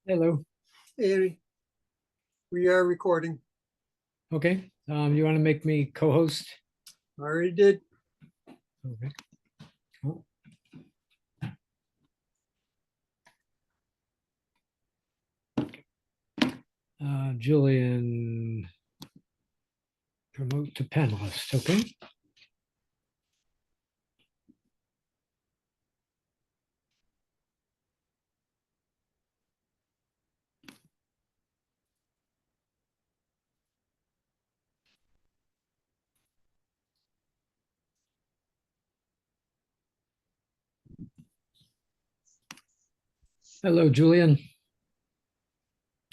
Hello. Hey, we are recording. Okay. You want to make me co-host? Already did. Okay. Cool. Julian, promote to panelist. Okay. Hello, Julian.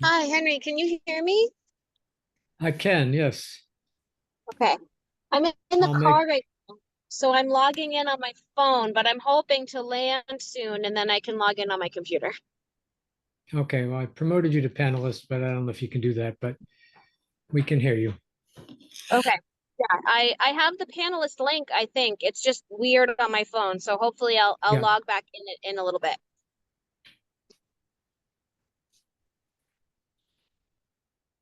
Hi, Henry, can you hear me? I can, yes. Okay. I'm in the I'll make, car right now, so I'm logging in on my phone, but I'm hoping to land soon and then I can log in on my computer. okay, well, I promoted you to panelist, but I don't know if you can do that, but we can hear you. Okay. Yeah, I have the panelist link, I think. It's just weird on my phone, so hopefully I'll Yeah. log back in it in a little bit.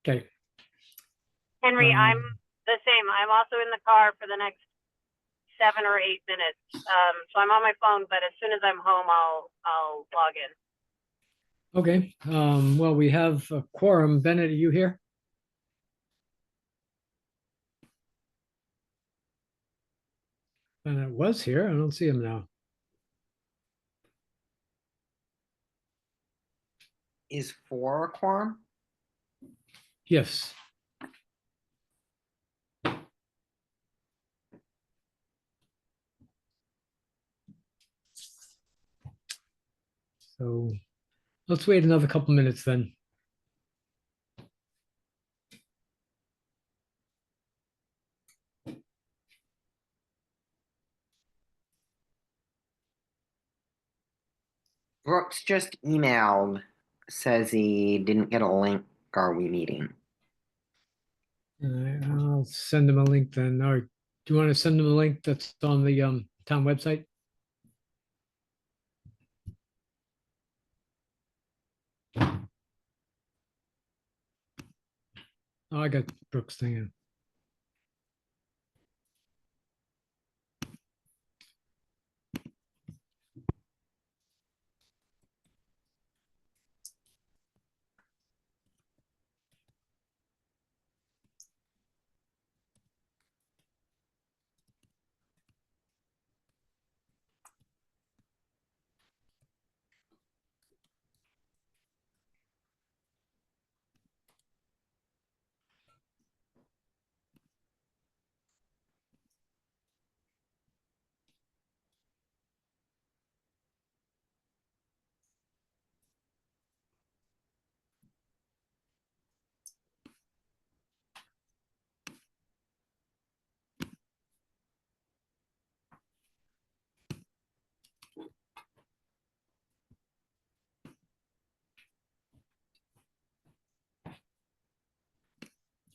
Okay. Henry, I'm the same. I'm also in the car for the next 7 or 8 minutes. So I'm on my phone, but as soon as I'm home, I'll log in. Okay. Well, we have a quorum. Bennett, are you here? Bennett was here. I don't see him now. Is 4 a quorum? Yes. So let's wait another couple minutes then. Brooks just emailed, says he didn't get a link. Are we meeting? All right, I'll send them a link then. Or do you want to send them a link that's on the town website? Oh, I got Brooks thing in.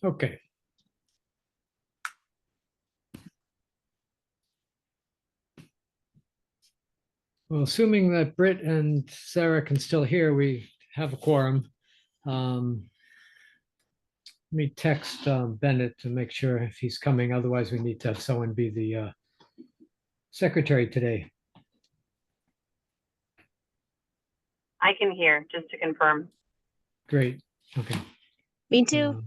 Okay. Well, assuming that Britt and Sarah can still hear, we have a quorum. Let me text Bennett to make sure if he's coming. Otherwise, we need to have someone be the secretary today. I can hear, just to confirm. Great. Okay. Me too.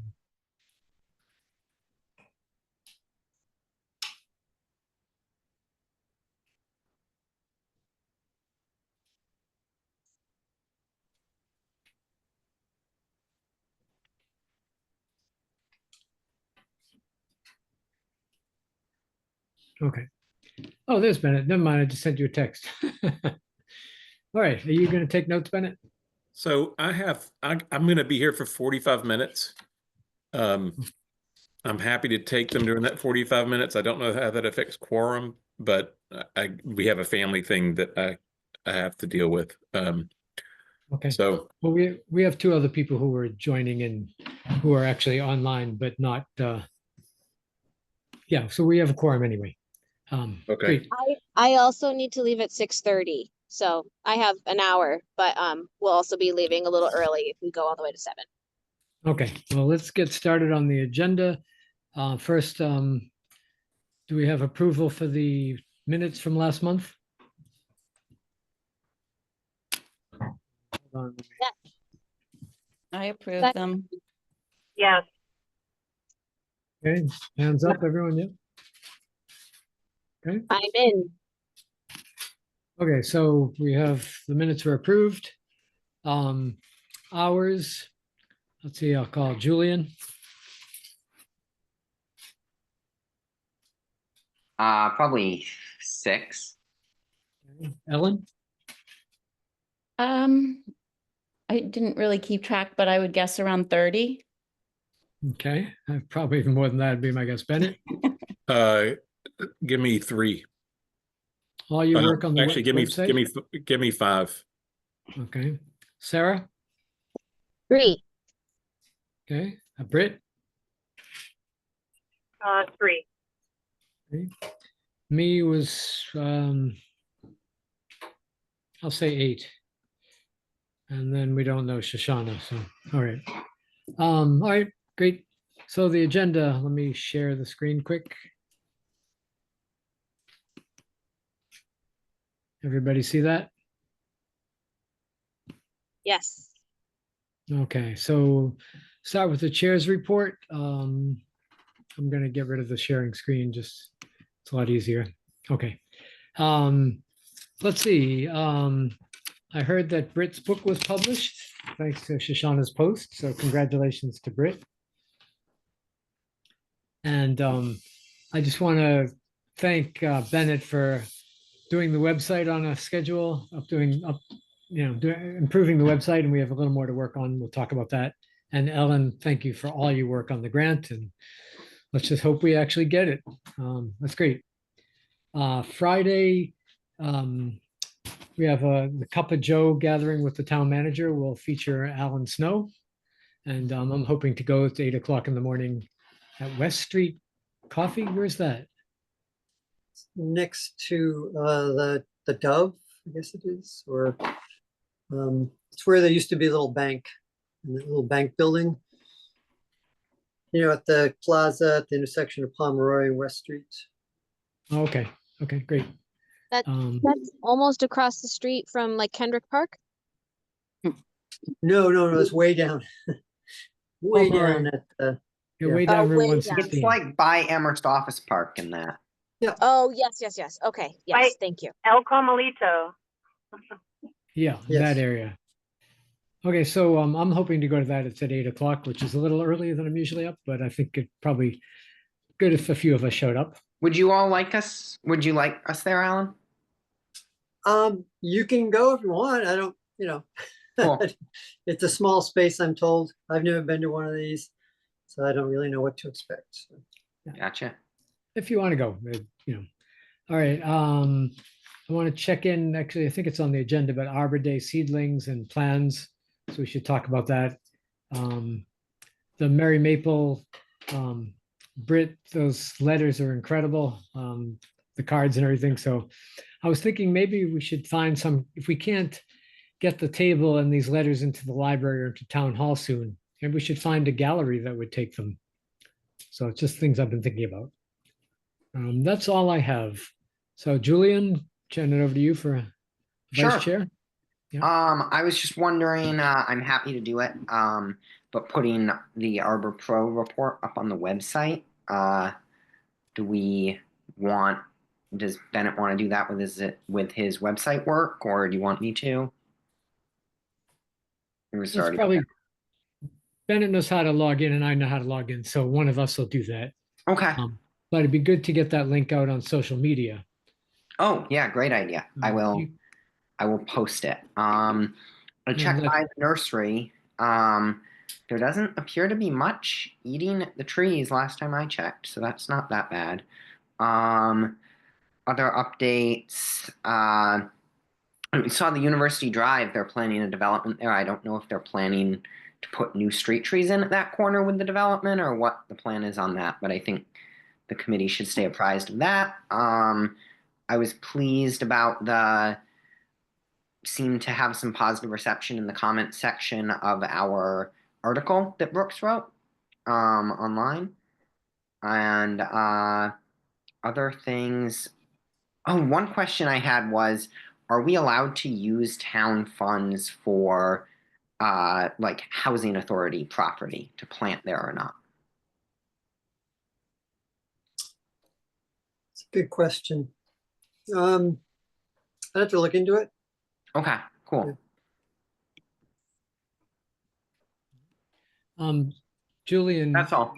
Okay. Oh, there's Bennett. Never mind. I just sent you a text. All right. Are you going to take notes, Bennett? So I'm going to be here for 45 minutes. I'm happy to take them during that 45 minutes. I don't know how that affects quorum, but we have a family thing that I have to deal with. Okay. So well, we have two other people who are joining in, who are actually online, but not. Yeah. So we have a quorum anyway. okay. Great. I also need to leave at 6:30. So I have an hour, but we'll also be leaving a little early if we go all the way to 7. Okay, well, let's get started on the agenda. First, do we have approval for the minutes from last month? Hold on. I approve That- them. Yes, Okay, hands up, everyone, yeah? Okay, I'm in. okay, so we have, the minutes were approved. Hours, let's see, I'll call Julian. Probably 6. Ellen, I didn't really keep track, but I would guess around 30. okay, probably even more than that would be my guess. Bennett, Give me 3. all your work on the Actually, website? give me 5. Okay, Sarah, 3. okay, Britt, 3. me was, I'll say 8. And then we don't know Shoshana, so, all right. All right, great. So the agenda, let me share the screen quick. Everybody see that? Yes. Okay, so start with the chair's report. I'm gonna get rid of the sharing screen, just, it's a lot easier. Okay. Let's see, I heard that Britt's book was published, thanks to Shoshana's post, so congratulations to Britt. And I just want to thank Bennett for doing the website on a schedule, improving the website, and we have a little more to work on. We'll talk about that. And Ellen, thank you for all your work on the grant, and let's just hope we actually get it. That's great. Friday, we have the Cup of Joe gathering with the town manager. Will feature Alan Snow. And I'm hoping to go at 8 o'clock in the morning at West Street Coffee. Where's that? Next to the Dove, I guess it is, or it's where there used to be a little bank, a little bank building. At the plaza at the intersection of Pomeroy and West Street. Okay, okay, great. That- Um, That's almost across the street from like Kendrick Park. No, it's way down. Way Pomeroy. down at yeah, way Oh, down Route way down. It's 116. like by Amherst Office Park and that. Oh, yes. Okay, yes, thank you. El Comalito. Yeah, Yes. that area. Okay, so I'm hoping to go to that. It's at 8 o'clock, which is a little earlier than I'm usually up, but I think it probably good if a few of us showed up. Would you all like us? Would you like us there, Alan? You can go if you want. I don't, Cool. It's a small space, I'm told. I've never been to one of these, so I don't really know what to expect. So. Gotcha. If you want to go, All right, I want to check in, actually, I think it's on the agenda, but Arbor Day seedlings and plans. So we should talk about that. The Merry Maple, Brit, those letters are incredible, the cards and everything. So I was thinking maybe we should find some, if we can't get the table and these letters into the library or to town hall soon, maybe we should find a gallery that would take them. So it's just things I've been thinking about. That's all I have. So Julian, turn it over to you for Sure. vice chair. I was just wondering, I'm happy to do it. But putting the Arbor Pro report up on the website, does Bennett want to do that with his website work, or do you want me to? It's probably, Bennett knows how to log in and I know how to log in, so one of us will do that. Okay. But it'd be good to get that link out on social media. Oh, yeah, great idea. I will. You- I will post it. I checked let- by the nursery. There doesn't appear to be much eating the trees last time I checked, so that's not that bad. Other updates. We saw the University Drive. They're planning a development there. I don't know if they're planning to put new street trees in at that corner with the development or what the plan is on that, but I think the committee should stay apprised of that. I was pleased about the seemed to have some positive reception in the comment section of our article that Brooks wrote online. And other things. Oh, one question I had was, are we allowed to use town funds for like housing authority property to plant there or not? It's a good question. I'd have to look into it. Okay, cool. Julian, That's all.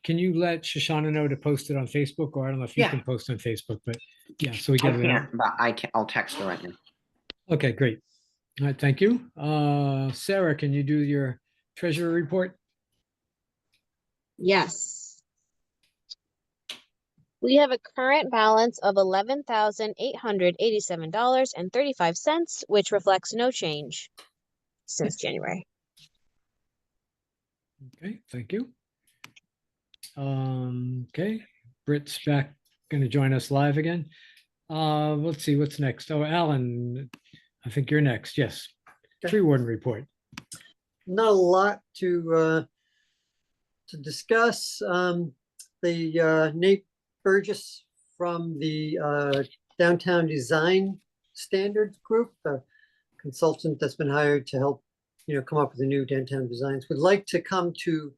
can you let Shoshana know to post it on Facebook, or I don't know if you Yeah. can post on Facebook, but yeah, so we I get it out. can't, but I'll text her right now. Okay, great. All right, thank you. Sarah, can you do your treasurer report? Yes. We have a current balance of $11,887.35, which reflects no change since January. Okay, thank you. Okay, Britt's back, going to join us live again. Let's see, what's next? Oh, Alan, I think you're next. Yes. Okay. Tree warden report. Not a lot to discuss. Nate Burgess from the Downtown Design Standards Group, a consultant that's been hired to help, come up with the new downtown designs, would like to come to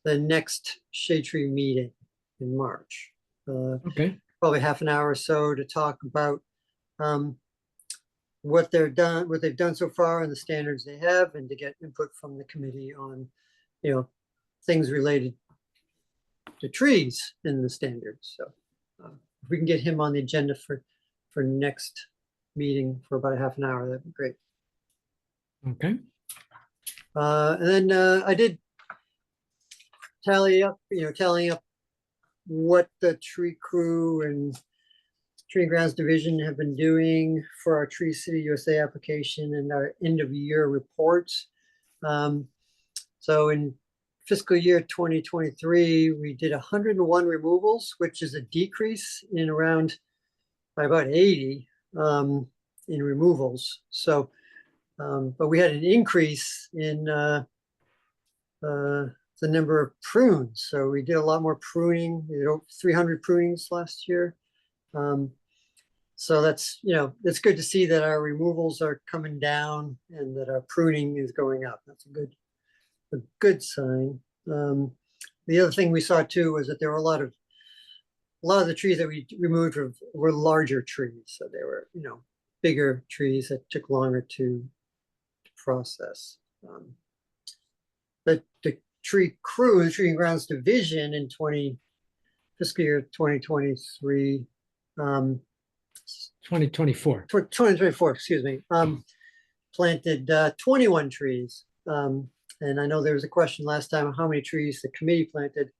the next Shade Tree meeting in March. Okay, Probably half an hour or so to talk about what they've done so far and the standards they have, and to get input from the committee on, things related to trees in the standards. So if we can get him on the agenda for next meeting for about a half an hour, that'd be great. okay. And then I did tallying up what the tree crew and Tree and Grounds Division have been doing for our Tree City USA application and our end of year reports. So in fiscal year 2023, we did 101 removals, which is a decrease in around by about 80 in removals. So, but we had an increase in the number of prunes. So we did a lot more pruning. We did over 300 prunings last year. So that's, it's good to see that our removals are coming down and that our pruning is going up. That's a good sign. The other thing we saw too was that there were a lot of the trees that we removed were larger trees. So they were, bigger trees that took longer to process. The tree crew, the Tree and Grounds Division in fiscal year 2023, 2024. 2024, excuse me, planted 21 trees. And I know there was a question last time of how many trees the committee planted.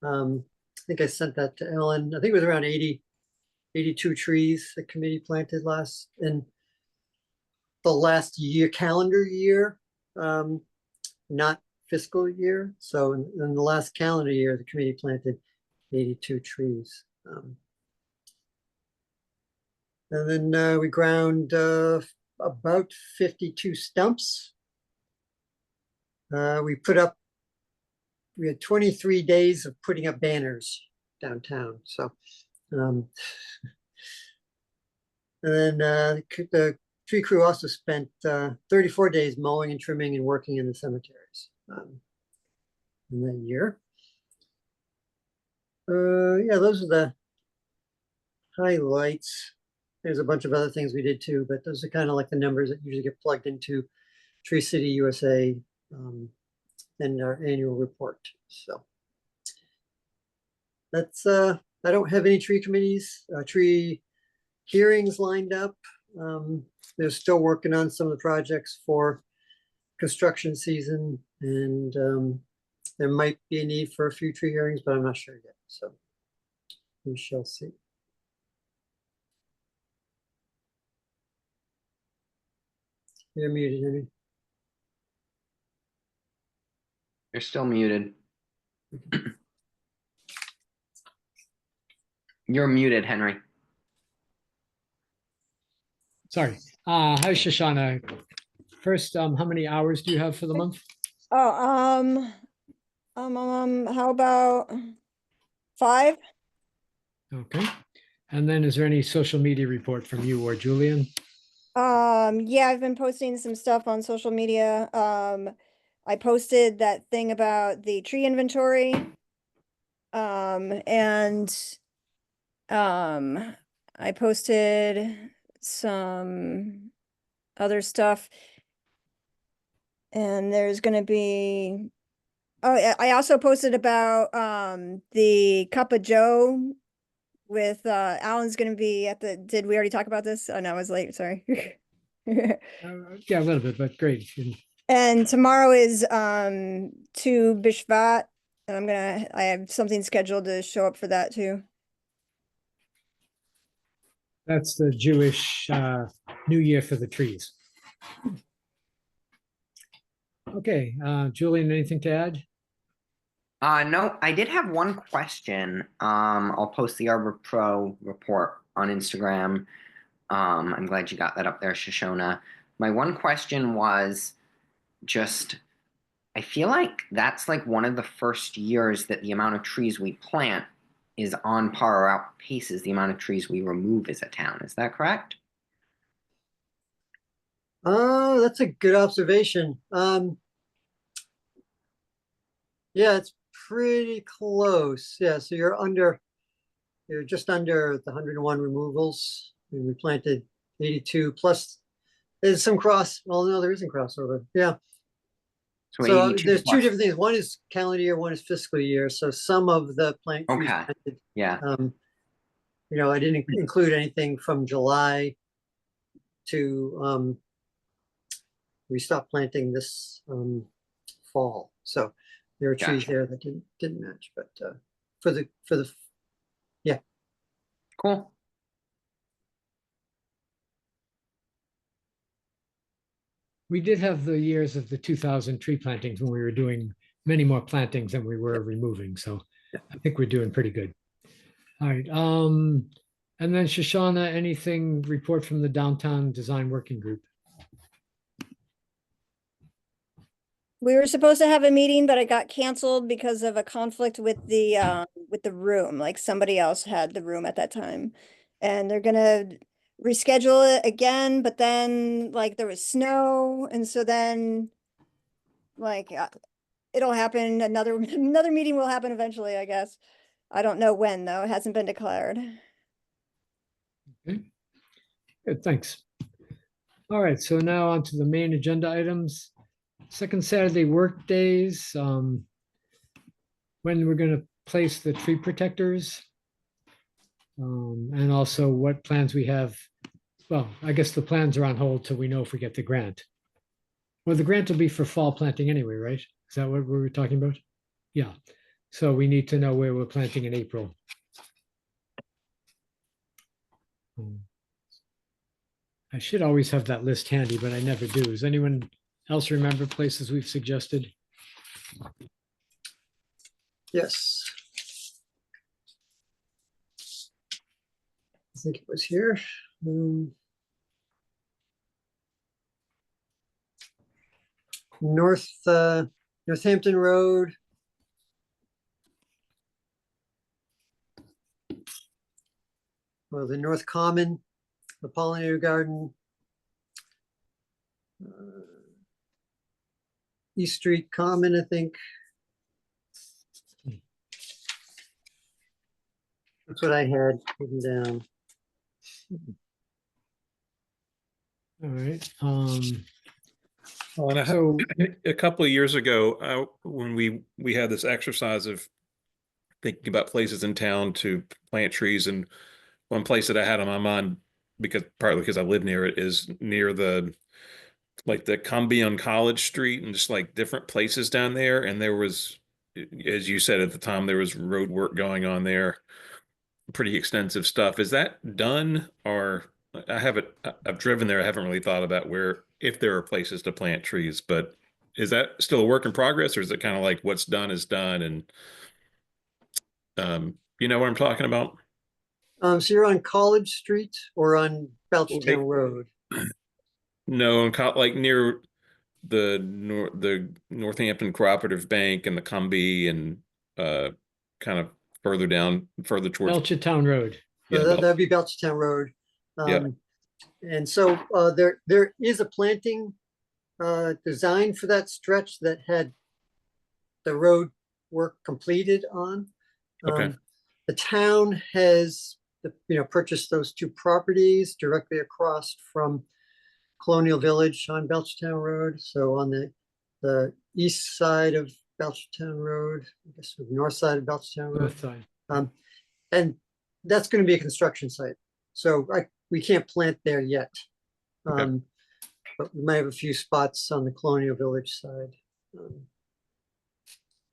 I think I sent that to Ellen. I think it was around 82 trees the committee planted in the last year, calendar year, not fiscal year. So in the last calendar year, the committee planted 82 trees. And then we ground about 52 stumps. We had 23 days of putting up banners downtown. So, and then the tree crew also spent 34 days mowing and trimming and working in the cemeteries in that year. Yeah, those are the highlights. There's a bunch of other things we did too, but those are kind of like the numbers that usually get plugged into Tree City USA and our annual report. So that's I don't have any tree committees, tree hearings lined up. They're still working on some of the projects for construction season, and there might be a need for a few tree hearings, but I'm not sure yet. So we shall see. You're muted, Henry. You're still muted. You're muted, Henry. Sorry. Hi, Shoshana. First, how many hours do you have for the month? Oh, how about 5? Okay. And then is there any social media report from you or Julian? Yeah, I've been posting some stuff on social media. I posted that thing about the tree inventory. And I posted some other stuff. And there's gonna be, oh, I also posted about the Cup of Joe with Alan's gonna be at the, did we already talk about this? Oh no, I was late, sorry. Yeah, a little bit, but great. And tomorrow is to Bishvat, and I have something scheduled to show up for that too. That's the Jewish New Year for the trees. Okay, Julian, anything to add? No, I did have one question. I'll post the Arbor Pro report on Instagram. I'm glad you got that up there, Shoshona. My one question was just, I feel like that's like one of the first years that the amount of trees we plant is on par or outpaces the amount of trees we remove as a town. Is that correct? Oh, that's a good observation. Yeah, it's pretty close. Yeah, so you're just under the 101 removals. And we planted 82 plus there's some well, no, there isn't crossover. Yeah. So So 82 there's two plus. different things. One is calendar year, one is fiscal year. So some of the plant trees Okay. planted, Yeah. I didn't include anything from July to we stopped planting this fall. So there are trees Gotcha. there that didn't match, but for the Cool. We did have the years of the 2000 tree plantings when we were doing many more plantings than we were removing. So I think we're doing pretty good. All right. And then Shoshana, anything report from the Downtown Design Working Group? We were supposed to have a meeting, but it got canceled because of a conflict with the room, like somebody else had the room at that time. And they're gonna reschedule it again, but then like there was snow, and so then like it'll happen, another meeting will happen eventually, I guess. I don't know when though, it hasn't been declared. Okay. Good, thanks. All right, so now on to the main agenda items. Second Saturday work days, when we're gonna place the tree protectors. And also what plans we have. Well, I guess the plans are on hold till we know if we get the grant. Well, the grant will be for fall planting anyway, right? Is that what we were talking about? Yeah. So we need to know where we're planting in April. I should always have that list handy, but I never do. Does anyone else remember places we've suggested? yes. I think it was here. Northampton Road. Well, the North Common, the Pollinator Garden. East Street Common, I think. That's what I had written down. All right. Well, and So a couple of years ago, when we had this exercise of thinking about places in town to plant trees, and one place that I had on my mind, partly because I live near it, is near the Cumbie on College Street, and just like different places down there. And there was, as you said at the time, there was road work going on there, pretty extensive stuff. Is that done? Or I've driven there. I haven't really thought about if there are places to plant trees, but is that still a work in progress, or is it kind of like what's done is done? And you know what I'm talking about? So you're on College Street or on Belchertown Road? No, like near the Northampton Cooperative Bank and the Cumbie and kind of further down, further towards. Belchertown Road. Yeah, That'd be Belchertown Road. Yeah. And so there is a planting design for that stretch that had the road work completed on. Okay. The town has, purchased those two properties directly across from Colonial Village on Belchertown Road. So on the east side of Belchertown Road, I guess the north side of Belchertown Road. North side. And that's going to be a construction site. So we can't plant there yet. Okay. But we might have a few spots on the Colonial Village side.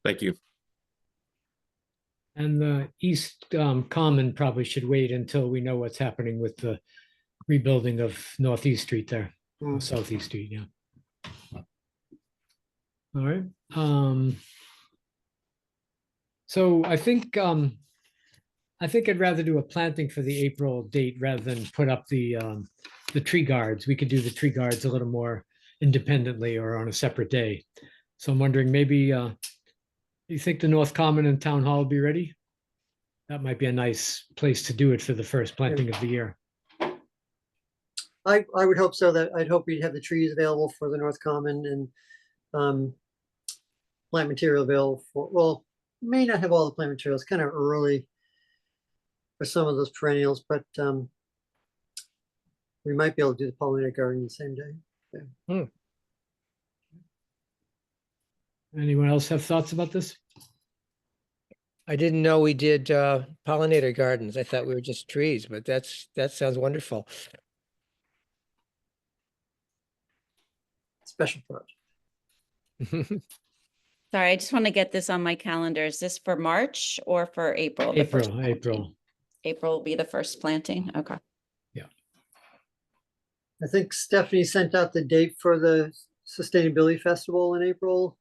Thank you. And the East Common probably should wait until we know what's happening with the rebuilding of Northeast Street there, or Mm. Southeast Street, yeah. All right. So I think I'd rather do a planting for the April date rather than put up the tree guards. We could do the tree guards a little more independently or on a separate day. So I'm wondering, maybe you think the North Common and Town Hall will be ready? That might be a nice place to do it for the first planting of the year. I would hope so. I'd hope we'd have the trees available for the North Common and plant material available for, well, may not have all the plant materials, kind of early for some of those perennials, but we might be able to do the pollinator garden the same day. Anyone else have thoughts about this? I didn't know we did pollinator gardens. I thought we were just trees, but that sounds wonderful. Special project. Sorry, I just want to get this on my calendar. Is this for March or for April? The first planting? April. April will be the first planting. Okay. I think Stephanie sent out the date for the Sustainability Festival in April.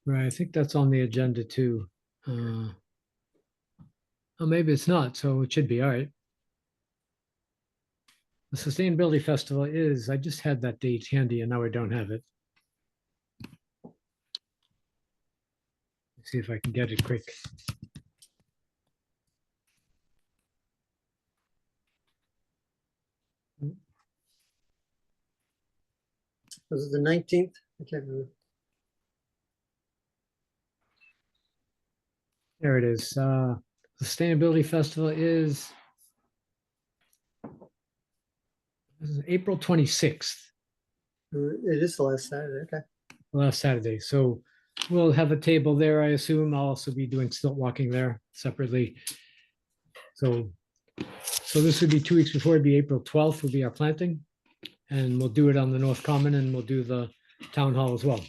Right, I think that's on the agenda too. Oh, maybe it's not, so it should be, all right. The Sustainability Festival is, I just had that date handy and now I don't have it. Let's see if I can get it quick. Was it the 19th? I can't remember. There it is. Sustainability Festival is this is April 26th, It is the last Saturday, okay. last Saturday. So we'll have a table there, I assume. I'll also be doing stilt walking there separately. So this would be 2 weeks before. It'd be April 12th would be our planting. And we'll do it on the North Common and we'll do the Town Hall as well.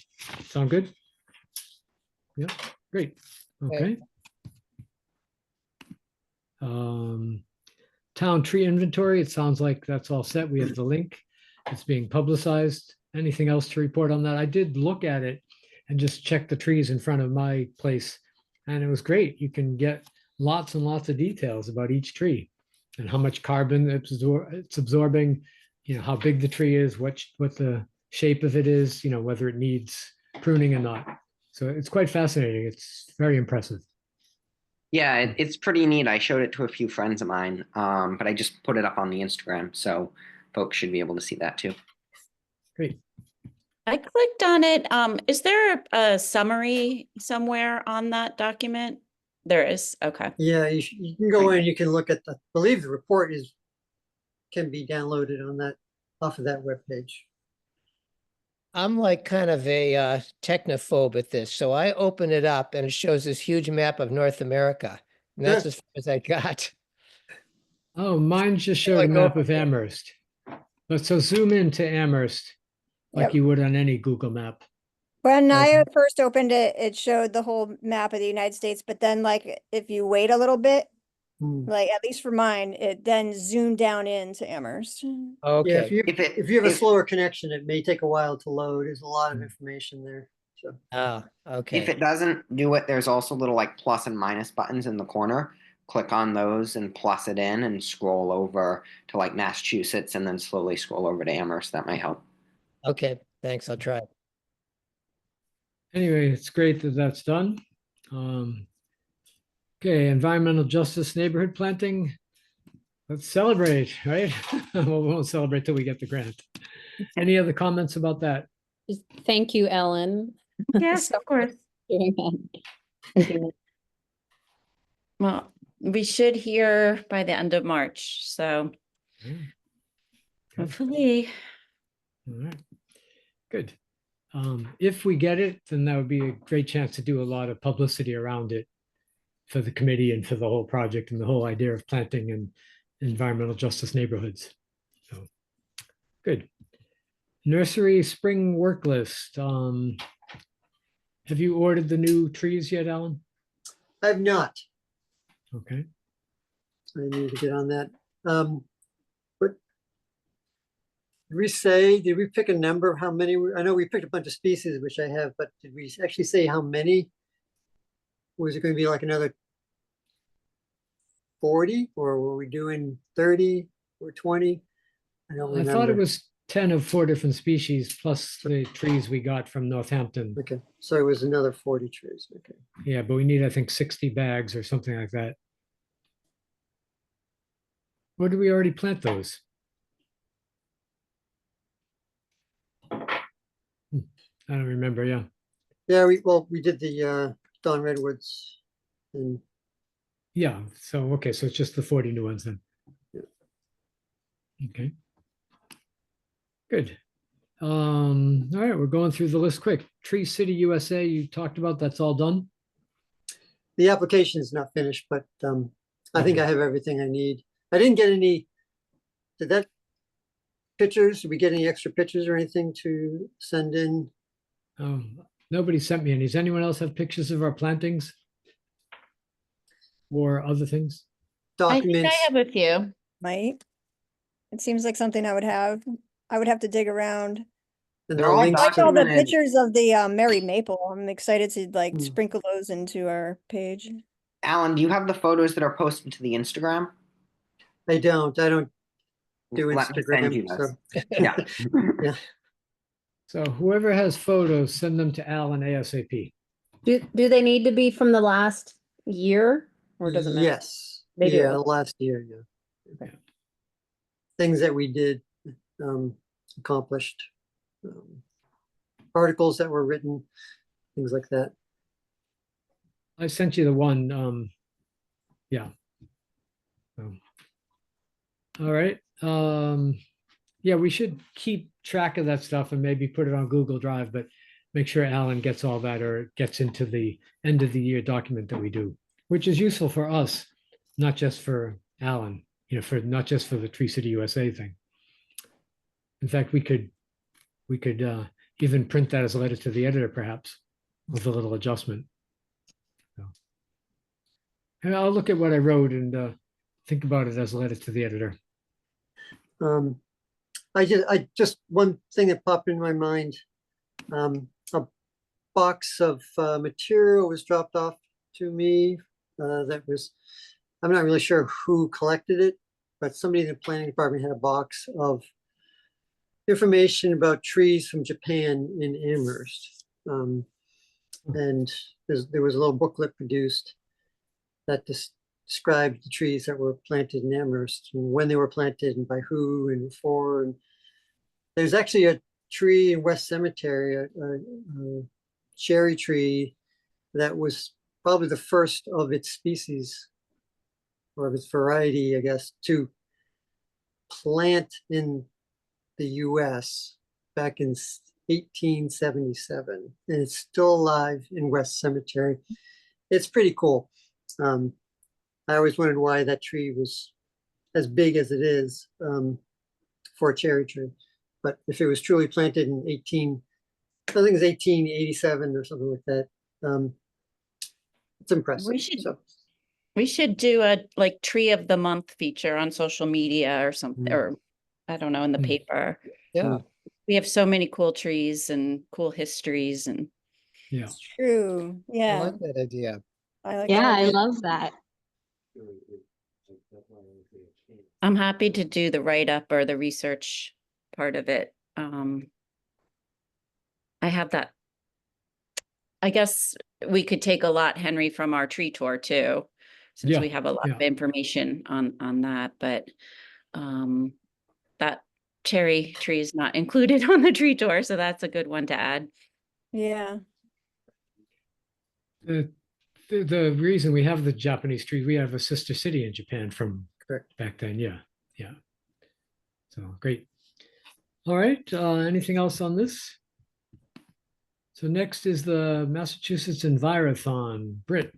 Sound good? Yeah, great. Okay. Town tree inventory, it sounds like that's all set. We have the link. It's being publicized. Anything else to report on that? I did look at it and just check the trees in front of my place. And it was great. You can get lots and lots of details about each tree and how much carbon it's absorbing, how big the tree is, what the shape of it is, whether it needs pruning or not. So it's quite fascinating. It's very impressive. Yeah, it's pretty neat. I showed it to a few friends of mine, but I just put it up on the Instagram, so folks should be able to see that too. Great. I clicked on it. Is there a summary somewhere on that document? There is. Okay. Yeah, you can go in, you can look at I believe the report can be downloaded off of that webpage. I'm like kind of a technophobe at this. So I open it up and it shows this huge map of North America. And that's as far as I got. Oh, mine just showed a Like map over of Amherst. But so zoom into Amherst like Yep. you would on any Google map. When I Okay. first opened it, it showed the whole map of the United States, but then like if you wait a little bit, Hmm. like at least for mine, it then zoomed down into Amherst. Yeah, Okay. if you have a slower connection, it may take a while to load. There's a lot of information there. So Oh, If okay. it doesn't do it, there's also little like plus and minus buttons in the corner click on those and plus it in and scroll over to like Massachusetts and then slowly scroll over to Amherst. That might help. Okay, thanks. I'll try. Anyway, it's great that that's done. Okay, environmental justice neighborhood planting. Let's celebrate, right? Well, we won't celebrate till we get the grant. Any other comments about that? Just thank you, Ellen. Yes, of course. Doing that. Well, we should hear by the end of March, so Okay. hopefully. All right, good. If we get it, then that would be a great chance to do a lot of publicity around it for the committee and for the whole project and the whole idea of planting in environmental justice neighborhoods. So, good. Nursery spring work list. Have you ordered the new trees yet, Alan? I have not. Okay. I need to get on that. But did we pick a number of how many? I know we picked a bunch of species, which I have, but did we actually say how many? Was it going to be like another 40, or were we doing 30 or 20? I don't I remember. thought it was 10 of 4 different species plus the trees we got from Northampton. Okay, so it was another 40 trees. Okay. Yeah, but we need, I think, 60 bags or something like that. Or did we already plant those? I don't remember, yeah. Yeah, we did the Dawn Redwoods and Yeah, so, okay, so it's just the 40 new ones then. Yeah. Okay. Good. All right, we're going through the list quick. Tree City USA, you talked about, that's all done? the application is not finished, but I think I have everything I need. I didn't get any, pictures? Did we get any extra pictures or anything to send in? Nobody sent me any. Does anyone else have pictures of our plantings? Or other things? I think Documents? I have a few. Might. It seems like something I would have. I would have to dig around. And They're the all links I like to all the documented. pictures of the Merry Maple. I'm excited to like Hmm. sprinkle those into our page. Alan, do you have the photos that are posted to the Instagram? I don't do Let me send you Instagram, those. so. Yeah. Yeah, So whoever has photos, send them to Alan ASAP. Do they need to be from the last year or does it matter? yes, They do, yeah, okay. last year, yeah. Okay. Things that we did, accomplished, articles that were written, things like that. I sent you the one, yeah. All right, yeah, we should keep track of that stuff and maybe put it on Google Drive, but make sure Alan gets all that or gets into the end of the year document that we do, which is useful for us, not just for Alan, not just for the Tree City USA thing. In fact, we could even print that as a letter to the editor, perhaps, with a little adjustment. So, and I'll look at what I wrote and think about it as a letter to the editor. I just one thing that popped in my mind. A box of material was dropped off to me. That was, I'm not really sure who collected it, but somebody in the planning department had a box of information about trees from Japan in Amherst. And there was a little booklet produced that described the trees that were planted in Amherst and when they were planted and by who and for. And there's actually a tree in West Cemetery, a cherry tree that was probably the first of its species or of its variety, I guess, to plant in the US back in 1877. And it's still alive in West Cemetery. It's pretty cool. I always wondered why that tree was as big as it is for a cherry tree. But if it was truly planted in I think it's 1887 or something like that, it's impressive. We should do a like tree of the month feature on social media or something, or I don't know, in the paper. Yeah. We have so many cool trees and cool histories and Yeah. True. I Yeah. like that idea. I like Yeah, that I idea. love that. I'm happy to do the write-up or the research part of it. I have that. I guess we could take a lot, Henry, from our tree tour too, since Yeah, we have a lot of yeah. information on that, but that cherry tree is not included on the tree tour, so that's a good one to add. Yeah. The reason we have the Japanese tree, we have a sister city in Japan from Correct. back then. Yeah, yeah. So great. All right. Anything else on this? So next is the Massachusetts Envirothon. Britt.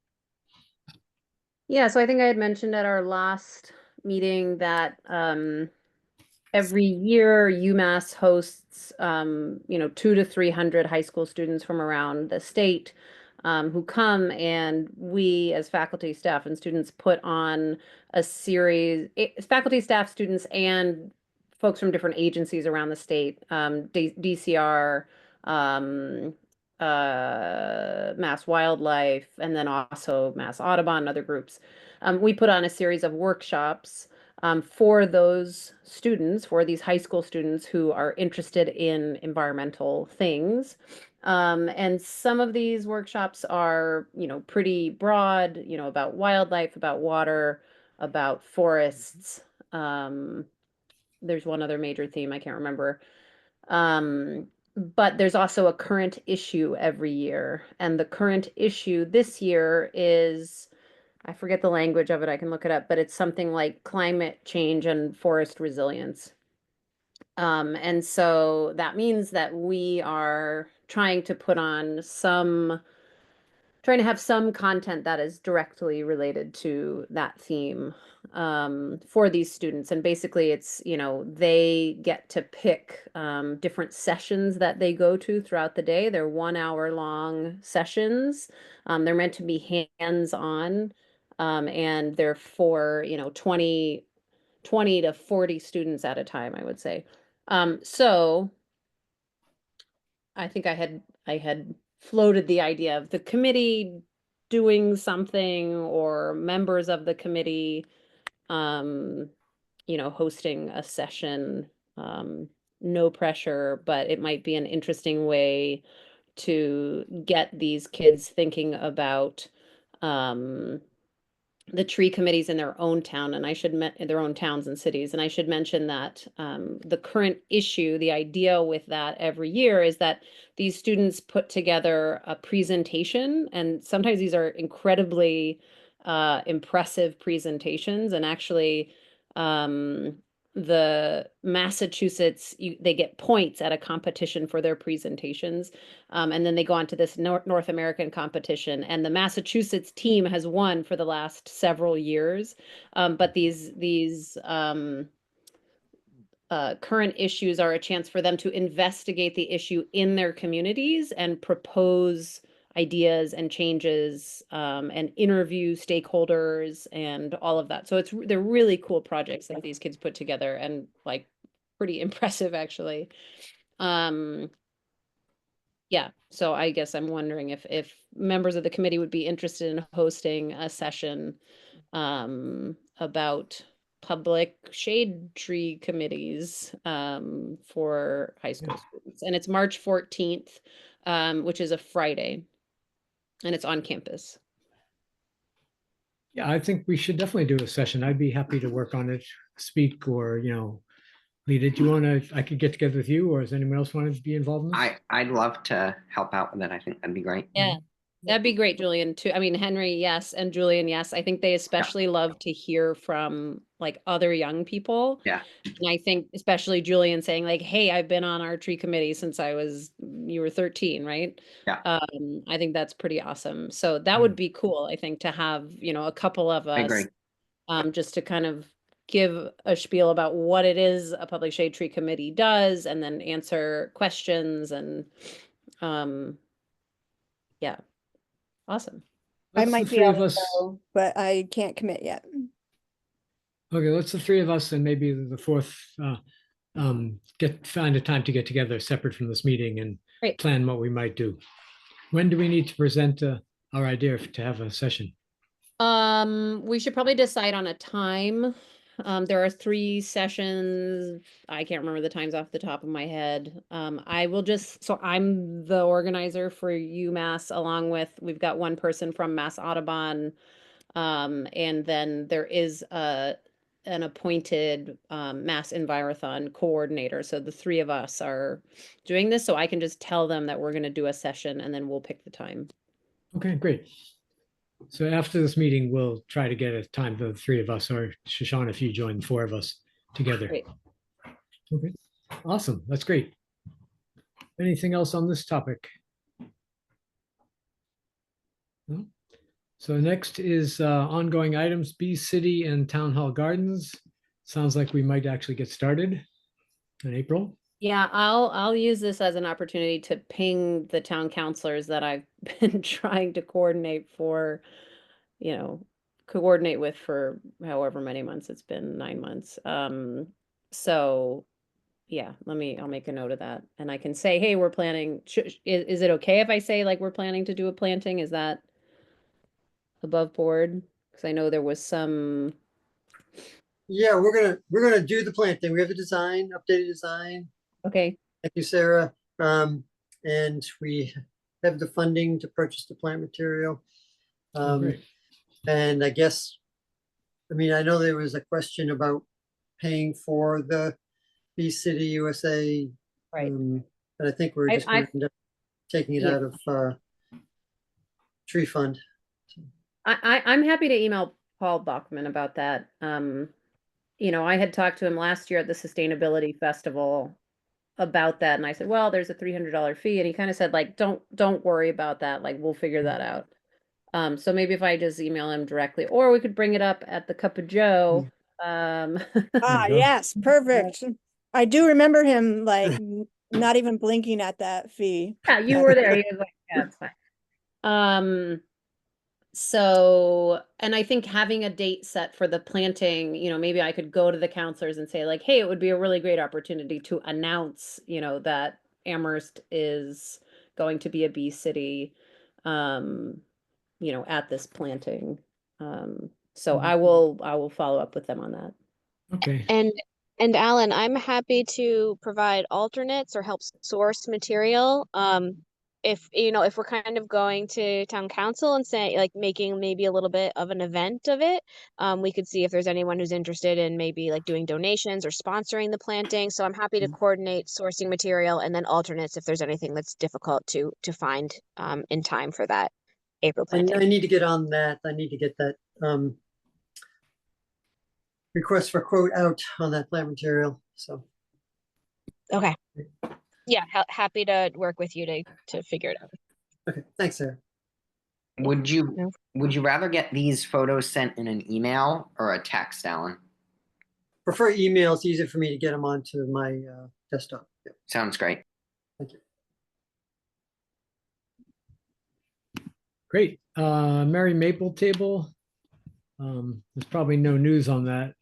Yeah, so I think I had mentioned at our last meeting that every year UMass hosts 200 to 300 high school students from around the state who come, and we as faculty, staff, and students put on a series, faculty, staff, students, and folks from different agencies around the state, DCR, Mass Wildlife, and then also Mass Audubon and other groups. We put on a series of workshops for those students, for these high school students who are interested in environmental things. And some of these workshops are, pretty broad, about wildlife, about water, about forests. There's one other major theme, I can't remember. But there's also a current issue every year. And the current issue this year is, I forget the language of it, I can look it up, but it's something like climate change and forest resilience. And so that means that we are trying to have some content that is directly related to that theme for these students. And basically it's, they get to pick different sessions that they go to throughout the day. They're 1 hour long sessions. They're meant to be hands-on, and they're for, 20 to 40 students at a time, I would say. So I think I had floated the idea of the committee doing something, or members of the committee, hosting a session. No pressure, but it might be an interesting way to get these kids thinking about the tree committees in their own town, and in their own towns and cities. And I should mention that the current issue, the idea with that every year is that these students put together a presentation, and sometimes these are incredibly impressive presentations. And actually, the Massachusetts, they get points at a competition for their presentations. And then they go on to this North American competition, and the Massachusetts team has won for the last several years. But these current issues are a chance for them to investigate the issue in their communities and propose ideas and changes, and interview stakeholders and all of that. So they're really cool projects that these kids put together, and like pretty impressive actually. Yeah, so I guess I'm wondering if members of the committee would be interested in hosting a session about public shade tree committees for high school students. And it's March 14th, which is a Friday, and it's on campus. Yeah, I think we should definitely do a session. I'd be happy to work on it, speak, or, lead it. Do you want to, I could get together with you, or does anyone else want to be involved in this? I'd love to help out with it. I think that'd be great. Yeah, that'd be great, Julian, too. I mean, Henry, yes, and Julian, yes. I think they especially love to hear from like other young people. Yeah. And I think especially Julian saying like, hey, I've been on our tree committee since you were 13, right? Yeah. I think that's pretty awesome. So that would be cool, I think, to have, a couple of I us agree. just to kind of give a spiel about what it is a public shade tree committee does, and then answer questions. And yeah, awesome. I Let's might the be three able of to us. go, but I can't commit yet. Okay, let's the three of us and maybe the fourth find a time to get together separate from this meeting and Great. plan what we might do. When do we need to present our idea to have a session? We should probably decide on a time. There are 3 sessions. I can't remember the times off the top of my head. So I'm the organizer for UMass along with, we've got one person from Mass Audubon. And then there is an appointed Mass Envirothon coordinator. So the 3 of us are doing this. So I can just tell them that we're going to do a session and then we'll pick the time. Okay, great. So after this meeting, we'll try to get a time for the 3 of us, or Shoshana, if you join the 4 of us together. Great. Okay, awesome. That's great. Anything else on this topic? No? So next is ongoing items, Bee City and Town Hall Gardens. Sounds like we might actually get started in April. Yeah, I'll use this as an opportunity to ping the town councilors that I've been trying to coordinate with for however many months it's been, 9 months. So yeah, I'll make a note of that, and I can say, hey, we're planning. Is it okay if I say like we're planning to do a planting? Is that above board? Because I know there was some. Yeah, we're gonna do the planting. We have the design, updated design. Okay. Thank you, Sarah. And we have the funding to purchase the plant material. Great. And I guess, I mean, I know there was a question about paying for the Bee City USA. Right. But I think we're just gonna end up taking it Yeah. out of tree fund. I'm happy to email Paul Bachman about that. I had talked to him last year at the Sustainability Festival about that, and I said, well, there's a $300 fee, and he kind of said, like, don't worry about that, like, we'll figure that out. So maybe if I just email him directly, or we could bring it up at the Cup of Joe. Ah, go. yes, perfect. I do remember him like not even blinking at that fee. Yeah, you were there. He was like, yeah, it's fine. So, and I think having a date set for the planting, maybe I could go to the counselors and say like, hey, it would be a really great opportunity to announce, that Amherst is going to be a Bee City, at this planting. So I will follow up with them on that. Okay. And Alan, I'm happy to provide alternates or help source material. If we're kind of going to town council and say like making maybe a little bit of an event of it, we could see if there's anyone who's interested in maybe like doing donations or sponsoring the planting. So I'm happy to coordinate sourcing material and then alternates if there's anything that's difficult to find in time for that April planting. I need to get on that. I need to get that request for quote out on that plant material. So Okay. Yeah, happy to work with you to figure it out. okay, thanks, Sarah. Would you rather get these photos sent in an email or a text, Alan? Prefer email. It's easier for me to get them onto my desktop. Yeah, Sounds great. thank you. Great. Mary Maple table. There's probably no news on that.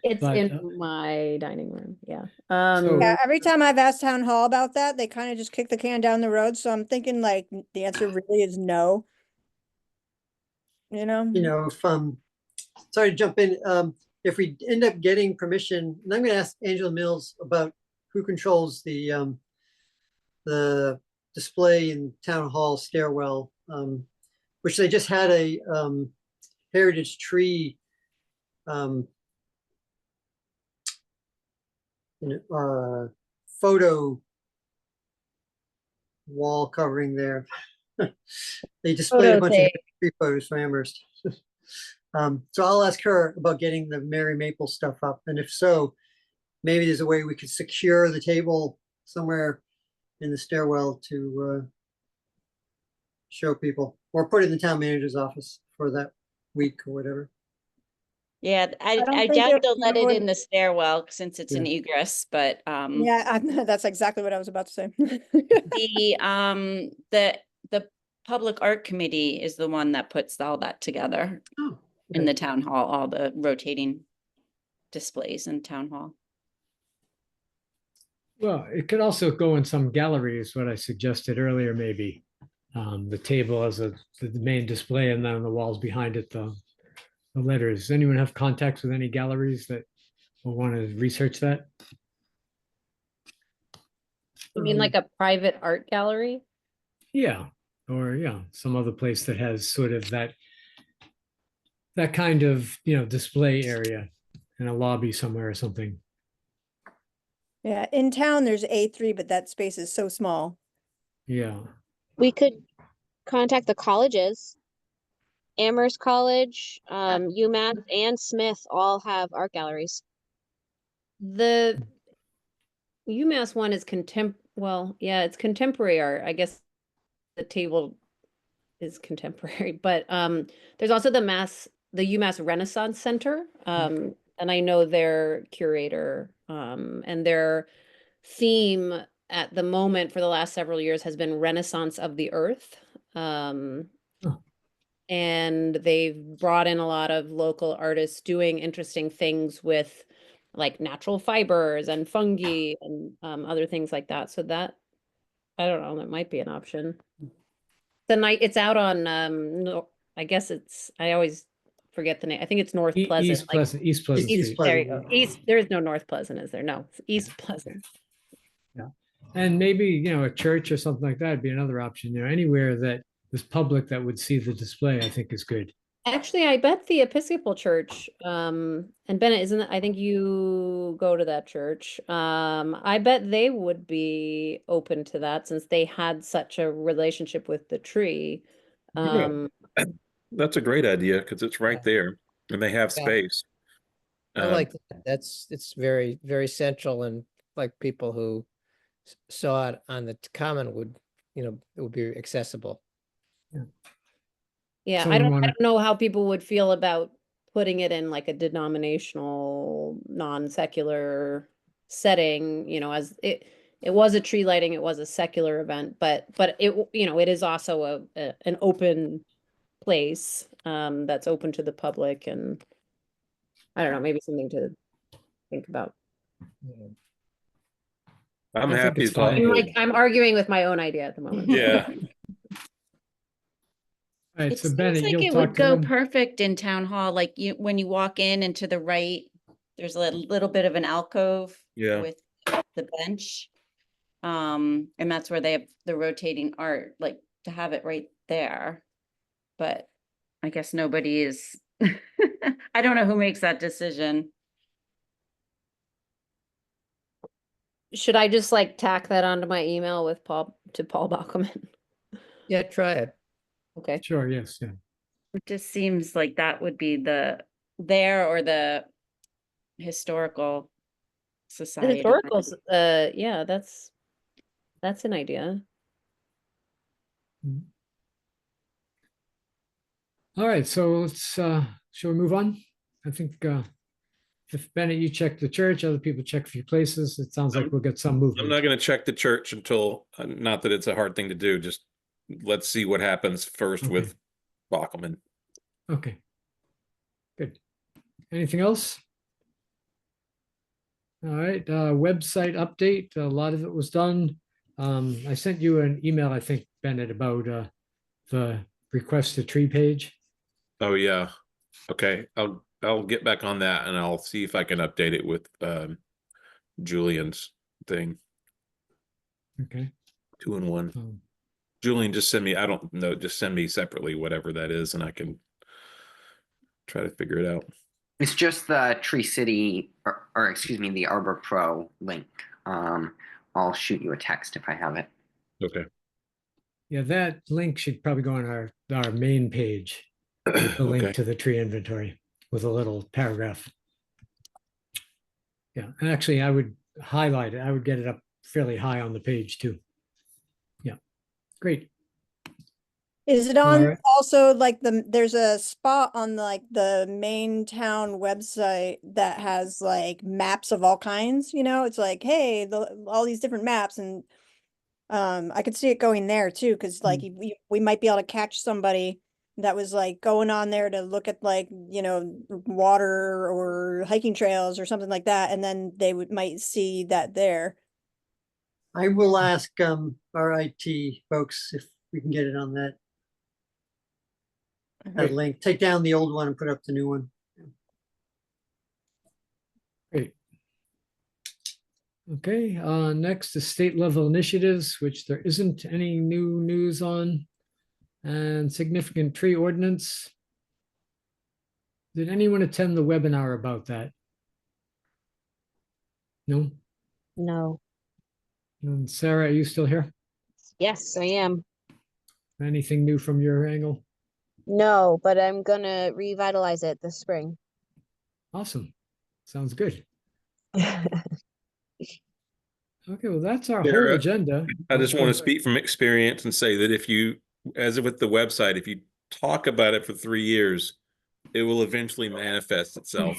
It's But, in my dining room. Yeah. So- Yeah, every time I've asked town hall about that, they kind of just kick the can down the road. So I'm thinking like the answer really is no. You know, if sorry to jump in, if we end up getting permission, and I'm going to ask Angela Mills about who controls the display in town hall stairwell, which they just had a heritage tree photo wall covering there. They displayed a bunch of tree photos from Amherst. So I'll ask her about getting the Mary Maple stuff up, and if so, maybe there's a way we could secure the table somewhere in the stairwell to show people, or put it in the town manager's office for that week or whatever. Yeah, don't I think doubt it they'll let it would- in the stairwell since it's an egress, but Yeah, that's exactly what I was about to say. the public art committee is the one that puts all that together Oh, in okay. the town hall, all the rotating displays in town hall. Well, it could also go in some gallery is what I suggested earlier, maybe. The table as the main display and then on the walls behind it, the the letters. Does anyone have contacts with any galleries that will want to research that? You mean like a private art gallery? Yeah, or yeah, some other place that has sort of that kind of, display area in a lobby somewhere or something. Yeah, in town, there's A3, but that space is so small. Yeah. We could contact the colleges. Amherst College, UMass and Smith all have art galleries. The UMass one is well, yeah, it's contemporary art. I guess the table is contemporary, but there's also the UMass Renaissance Center. And I know their curator, and their theme at the moment for the last several years has been Renaissance of the Earth. And they've brought in a lot of local artists doing interesting things with like natural fibers and fungi and other things like that. So that, I don't know, that might be an option. It's out on, I guess I always forget the name. I think it's North Pleasant. East Pleasant, East Pleasant East Street. There you Pleasant, go. East, there is no North Pleasant, is there? No, it's East Pleasant. And maybe, a church or something like that would be another option. Anywhere that is public that would see the display, I think is good. Actually, I bet the Episcopal Church, and Bennett, I think you go to that church. I bet they would be open to that since they had such a relationship with the tree. That's a great idea because it's right there and they have Yeah. space. I like that. It's very, very central, and like people who saw it on the common would, it would be accessible. Yeah, So I we don't wanna- know how people would feel about putting it in like a denominational, non-secular setting, as it was a tree lighting, it was a secular event, but it, it is also an open place that's open to the public, and I don't know, maybe something to think about. I'm I think happy it's as long fine. as- I'm arguing with my own idea at the moment. Yeah. All right, It so seems Bennett, like you'll it talk would to go them. perfect in town hall, like when you walk in and to the right, there's a little bit of an alcove Yeah. with the bench. And that's where they have the rotating art, like to have it right there. But I guess nobody is, I don't know who makes that decision. Should I just like tack that onto my email with Paul Bockelman? Yeah, try it. Okay. Sure, yes, yeah. It just seems like that would be there or the historical The society. historical, yeah, that's an idea. All right, so shall we move on? I think if Bennett, you check the church, other people check a few places, it sounds like we'll get some I'm movement. not going to check the church until, not that it's a hard thing to do, just let's see what happens first Okay. with Bockelman. Okay. Good. Anything else? All right, website update, a lot of it was done. I sent you an email, I think, Bennett, about the request a tree page. Oh yeah. Okay. I'll get back on that and I'll see if I can update it with Julian's thing. Okay. 2-in-1. Um, Julian, just send me, I don't know, just send me separately whatever that is and I can try to figure it out. It's just the Tree City, or excuse me, the Arbor Pro link. I'll shoot you a text if I have it. Okay. Yeah, that link should probably go on our main page, the link Okay. to the tree inventory with a little paragraph. Yeah, and actually I would highlight it. I would get it up fairly high on the page too. Yeah, great. Is it on Alright. also like there's a spot on like the main town website that has like maps of all kinds, it's like, hey, all these different maps, and I could see it going there too, because like we might be able to catch somebody that was like going on there to look at like, water or hiking trails or something like that, and then they might see that there. I will ask our IT folks if we can get it on that. that link, take down the old one and put up the new one. Great. Okay, next is state level initiatives, which there isn't any new news on. And significant tree ordinance. Did anyone attend the webinar about that? No? No. And Sarah, are you still here? Yes, I am. Anything new from your angle? No, but I'm gonna revitalize it this spring. Awesome. Sounds good. Okay, well, that's our whole Sarah, agenda. I just want to speak from experience and say that if you, as with the website, if you talk about it for 3 years, it will eventually manifest itself.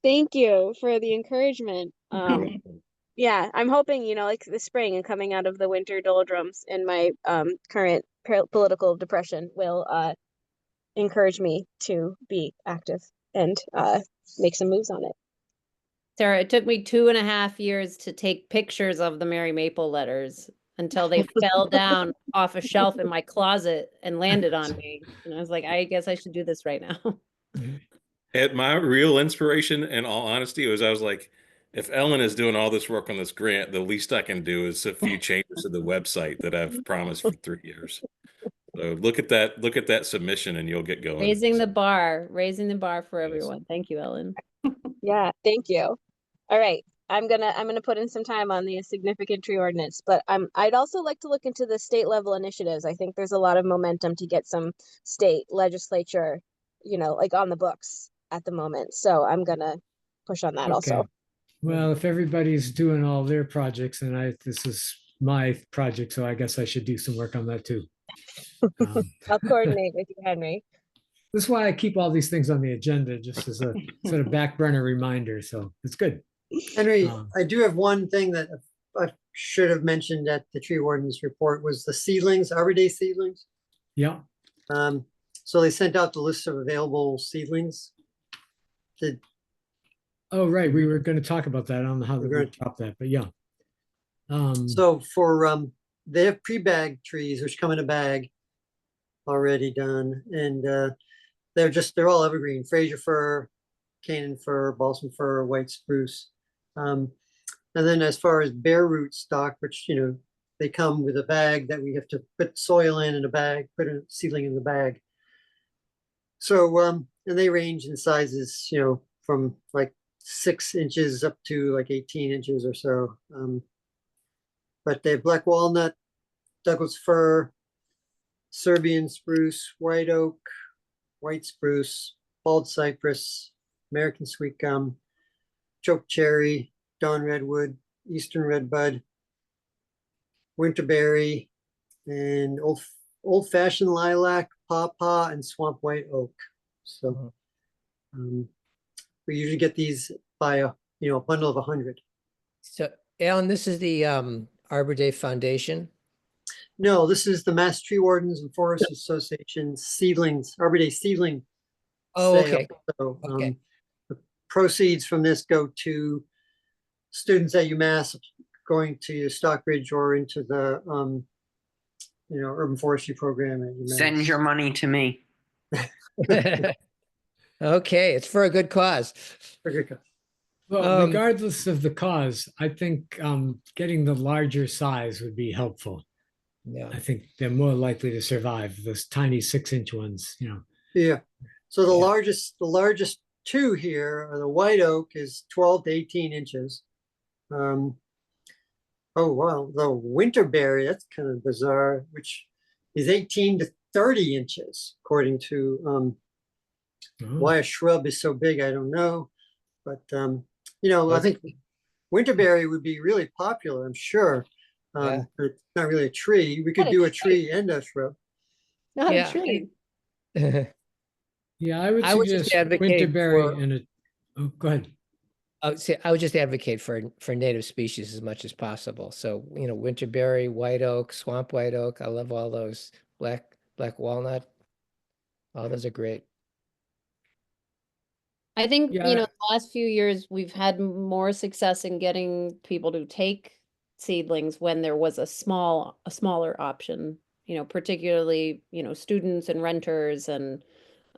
Thank you for the encouragement. Yeah, I'm hoping, like the spring and coming out of the winter doldrums in my current political depression will encourage me to be active and make some moves on it. Sarah, it took me 2.5 years to take pictures of the Mary Maple letters until they fell down off a shelf in my closet and landed on me. And I was like, I guess I should do this right now. And my real inspiration, in all honesty, was I was like, if Ellen is doing all this work on this grant, the least I can do is a few changes to the website that I've promised for 3 years. So look at that submission and you'll get going. Raising the bar for everyone. Thank you, Ellen. Yeah, thank you. All right. I'm gonna put in some time on the significant tree ordinance, but I'd also like to look into the state level initiatives. I think there's a lot of momentum to get some state legislature, like on the books at the moment. So I'm gonna push on that also. Okay. Well, if everybody's doing all their projects and this is my project, so I guess I should do some work on that too. I'll coordinate with you, Henry. This is why I keep all these things on the agenda, just as a sort of back burner reminder. So it's good. Henry, I do have one thing that I should have mentioned at the tree warden's report was the seedlings, Arbor Day seedlings. Yeah. So they sent out the list of available seedlings. Oh, right. We were going to talk about that. I don't know how We're we're going good. to drop that, but yeah. So for they have pre-bagged trees which come in a bag already done, and they're all evergreen: Fraser fir, Canaan fir, balsam fir, white spruce. And then as far as bare root stock, which they come with a bag that we have to put soil in a bag, put a seedling in the bag. So and they range in sizes, from like 6 inches up to like 18 inches or so. But they have black walnut, Douglas fir, Serbian spruce, white oak, white spruce, bald cypress, American sweet gum, choke cherry, dawn redwood, eastern redbud, winterberry, and old fashioned lilac, pawpaw, and swamp white oak. So we usually get these by a bundle of 100. So Alan, this is the Arbor Day Foundation. No, this is the Mass Tree Wardens and Forest Association seedlings, Arbor Day seedling. Oh, sale. okay. So, Okay. the proceeds from this go to students at UMass going to Stockbridge or into the urban forestry program at UMass. Send your money to me. Okay, it's for a good cause. Okay, good. Well, regardless of the cause, I think getting the larger size would be helpful. Yeah. I think they're more likely to survive those tiny 6-inch ones, Yeah. So the largest two here are the white oak is 12 to 18 inches. Oh wow, the winterberry, that's kind of bizarre, which is 18 to 30 inches, according to why a shrub is so big, I don't know. But I think winterberry would be really popular, I'm sure. But it's not really a tree. We could do a tree and a shrub. Not Yeah. a tree. Yeah, I would I would just suggest advocate winterberry for- and go ahead. I would just advocate for native species as much as possible. So, winterberry, white oak, swamp white oak. I love all those. Black walnut. All those are great. I think, Yeah. the last few years we've had more success in getting people to take seedlings when there was a smaller option, particularly, students and renters and,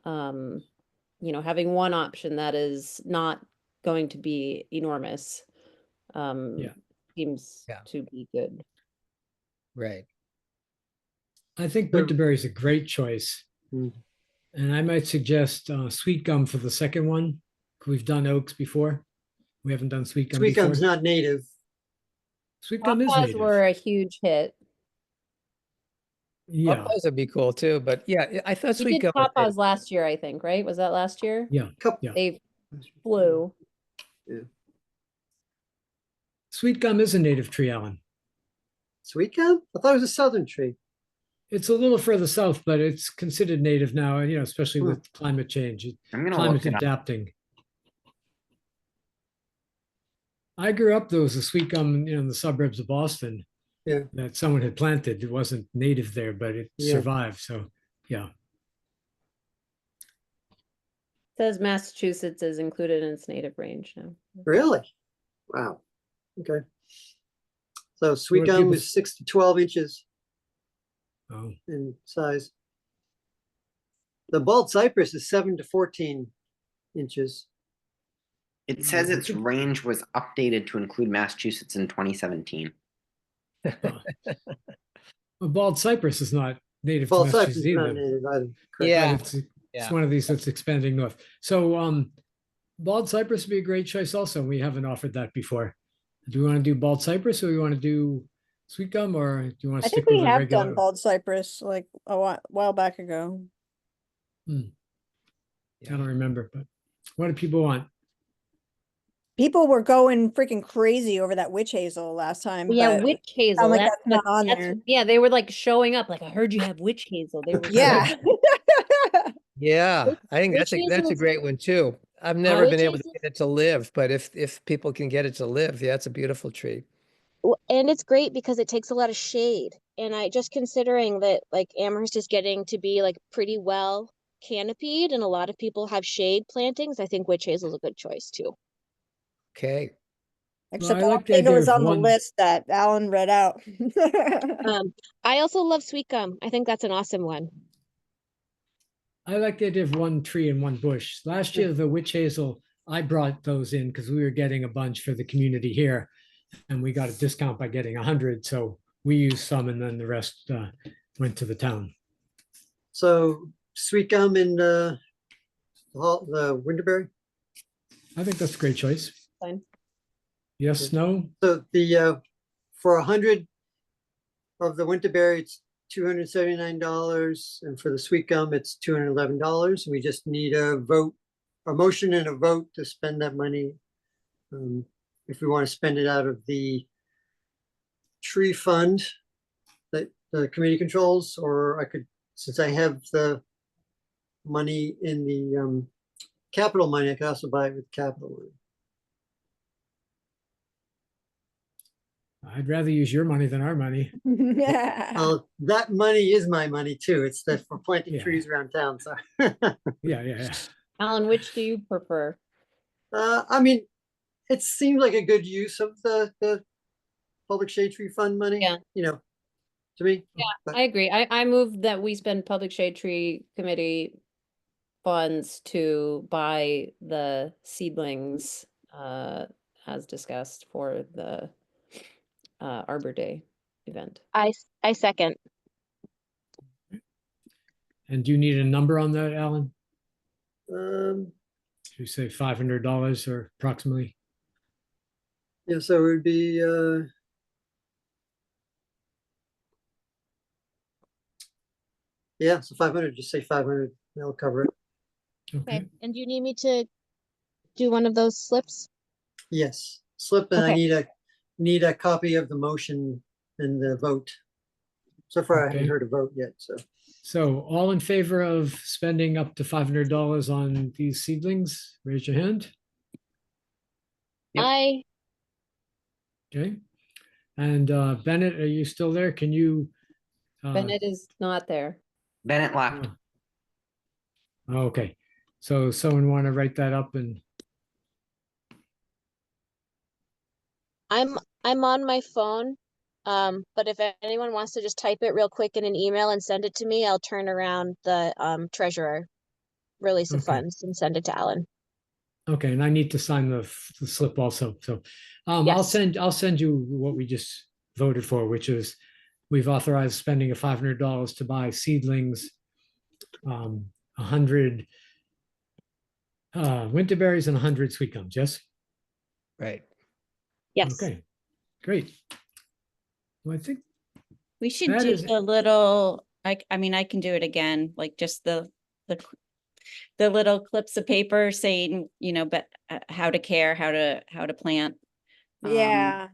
having one option that is not going to be enormous, seems Yeah. to be good. Right. I think So- Winterberry is a great choice. Hmm. And I might suggest Sweet Gum for the second one. We've done oaks before. We haven't done Sweet Gum Sweet before. gum's not native. Sweet Gum is Pawpaws native. were a huge hit. Yeah, Pawpaws would be cool too, but yeah, I thought We sweet did gum. was pawpaws last year, I think, right? Was that last year? yeah. Couple. Yeah. They flew. Sweet Gum is a native tree, Alan. Sweet gum? I thought it was a southern tree. It's a little further south, but it's considered native now, especially Hmm. with climate change, I'm gonna climate look it up. adapting. I grew up, there was a sweet gum, in the suburbs of Boston. Yeah. That someone had planted. It wasn't native there, but it Yeah. survived. So, yeah. Says Massachusetts is included in its native range now. Really? Wow. Okay. So sweet what do gum people- is 6 to 12 inches Oh, in size. The bald cypress is 7 to 14 inches. It says I its think- range was updated to include Massachusetts in 2017. well, bald cypress is not native to Bald cypress Massachusetts is not either. native either. Correct. Yeah. But it's Yeah. one of these that's expanding north. So bald cypress would be a great choice also. We haven't offered that before. Do we want to do bald cypress or we want to do sweet gum or do you want I to think stick we with the have regular? done bald cypress like a while back ago. I don't remember, but what do people want? People were going freaking crazy over that witch hazel last time. Yeah, but witch hazel. like That's that's not what- on that's- there. Yeah, they were like showing up. Like, I heard you have witch hazel. They were Yeah. Yeah, I think Which that's a is- great one too. I've never which been able to is- get it to live, but if people can get it to live, yeah, it's a beautiful tree. And it's great because it takes a lot of shade. And I just considering that like Amherst is getting to be like pretty well canopied and a lot of people have shade plantings, I think witch hazel is a good choice too. Okay. Except I I like don't the think it idea was of on the one- list that Alan read out. I also love sweet gum. I think that's an awesome one. I like the idea of one tree and one bush. Last year, the witch hazel, I brought those in because we were getting a bunch for the community here. And we got a discount by getting 100. So we used some and then the rest went to the town. So sweet gum and the Winterberry. I think that's a great choice. Fine. Yes, no? So the for 100 of the Winterberry, it's $279, and for the sweet gum, it's $211. We just need a vote, a motion and a vote to spend that money. If we want to spend it out of the tree fund that the committee controls, or I could, since I have the money in the capital money, I could also buy it with capital money. I'd rather use your money than our money. That money is my money too. It's that for planting Yeah. trees around town, so. Yeah. Alan, which do you prefer? I mean, it seemed like a good use of the public shade tree fund money. Yeah. To me. Yeah, But- I agree. I move that we spend public shade tree committee funds to buy the seedlings as discussed for the Arbor Day event. I second. And do you need a number on that, Alan? Um, Should we say $500 or approximately? yeah, so it would be, yeah, so 500, just say 500, that'll cover it. Okay. And do you need me to do one of those slips? Yes, slip, and I Okay. need a copy of the motion and the vote. So far, I Okay. haven't heard a vote yet, so. So all in favor of spending up to $500 on these seedlings, raise your hand. Yep. I Okay. And Bennett, are you still there? Can you? Bennett is not there. Bennett left. Oh, okay. So someone want to write that up and, I'm on my phone. But if anyone wants to just type it real quick in an email and send it to me, I'll turn around the treasurer release of Okay. funds and send it to Alan. Okay, and I need to sign the slip also, so I'll Yes. send you what we just voted for, which is we've authorized spending of $500 to buy seedlings, 100 winter berries and 100 sweet gums, yes? Right. Yes. Okay, great. Well, I think We should That do is- the little, I mean, I can do it again, like just the little clips of paper saying, you know, but how to care, how to plant. Yeah.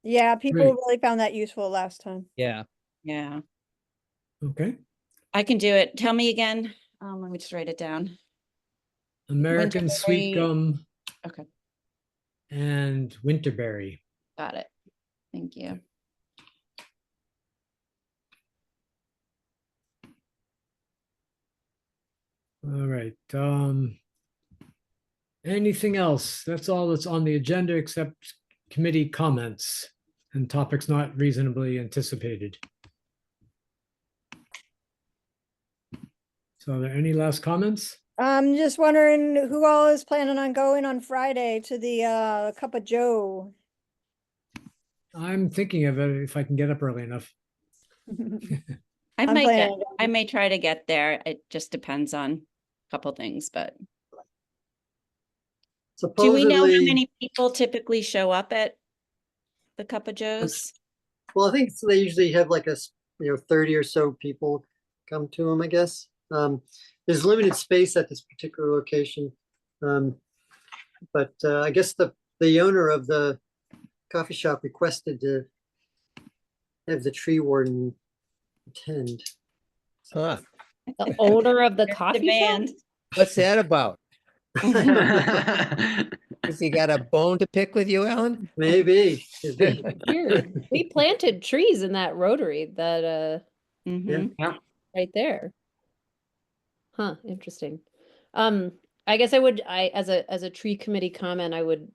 Yeah, people Great. really found that useful last time. Yeah. Yeah, okay. I can do it. Tell me again. Let me just write it down. American sweet Winterberry. gum Okay, and winterberry. got it. Thank you. All right. Anything else? That's all that's on the agenda except committee comments and topics not reasonably anticipated. So are there any last comments? I'm just wondering who all is planning on going on Friday to the Cup of Joe. I'm thinking of it if I can get up early enough. I I'm might planning get, on going. I may try to get there. It just depends on a couple things, but do we know how Supposedly, many people typically show up at the Cup of Joe's? well, I think they usually have like 30 or so people come to them, I guess. There's limited space at this particular location. But I guess the owner of the coffee shop requested to have the tree warden attend. Huh. The owner of the coffee shop? Demand. What's that about? I don't know. Has he got a bone to pick with you, Alan? Maybe. Weird. We planted trees in that rotary that Mhm. right there. Huh, interesting. I guess I as a tree committee comment, I would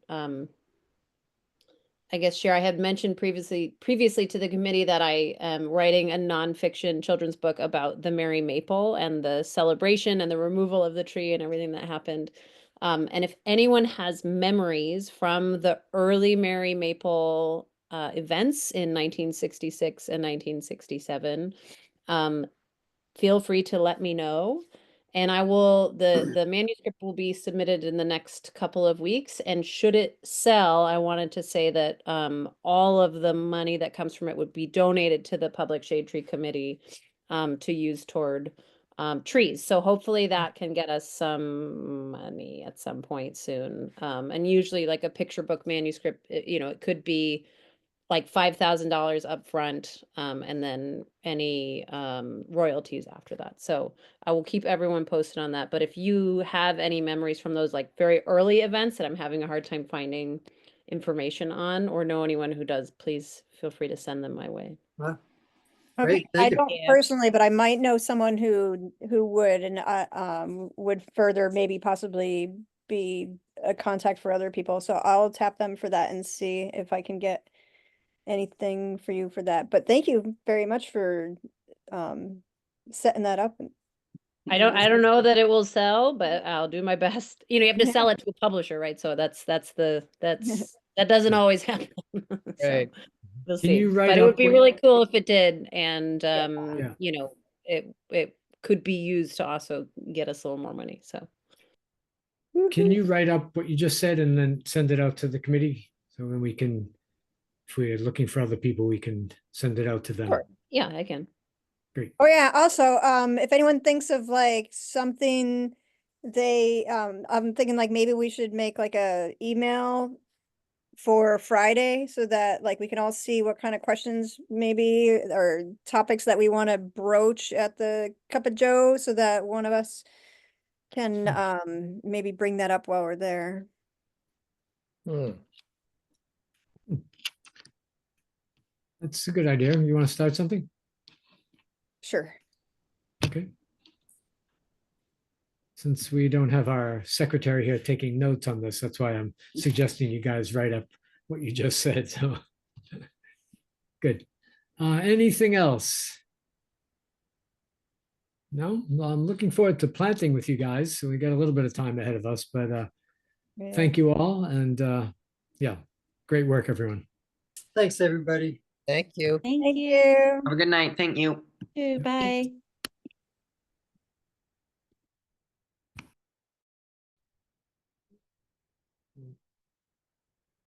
I guess share, I had mentioned previously to the committee that I am writing a nonfiction children's book about the Merry Maple and the celebration and the removal of the tree and everything that happened. And if anyone has memories from the early Merry Maple events in 1966 and 1967, feel free to let me know. And I will, the manuscript will be submitted in the next couple of weeks. And should it sell, I wanted to say that all of the money that comes from it would be donated to the Public Shade Tree Committee to use toward trees. So hopefully that can get us some money at some point soon. And usually like a picture book manuscript, it could be like $5,000 upfront, and then any royalties after that. So I will keep everyone posted on that. But if you have any memories from those like very early events that I'm having a hard time finding information on, or know anyone who does, please feel free to send them my way. Wow. Okay, Great, I thank you. don't Yeah. personally, but I might know someone who would, and would further maybe possibly be a contact for other people. So I'll tap them for that and see if I can get anything for you for that. But thank you very much for setting that up. I don't know that it will sell, but I'll do my best. You have to sell it to a publisher, right? So that doesn't always happen. So Right. we'll Can see. you write But it would up be what- really cool if it did. And Yeah. it could be used to also get us a little more money. So Can you write up what you just said and then send it out to the committee? So then we can, if we're looking for other people, we can send it out to them. Sure. Yeah, I can. Oh yeah, also, if anyone thinks of like something I'm thinking like maybe we should make like a email for Friday so that like we can all see what kind of questions maybe or topics that we want to broach at the Cup of Joe so that one of us can maybe bring that up while we're there. Hmm. That's a good idea. You want to start something? Sure. Okay. Since we don't have our secretary here taking notes on this, that's why I'm suggesting you guys write up what you just said, so. good. Anything else? No, Well, I'm looking forward to planting with you guys. So we got a little bit of time ahead of us, but Yeah. thank you all. And yeah, great work, everyone. Thanks, everybody. Thank you. Thank Thank you. you. Have a good night. Thank you. Bye.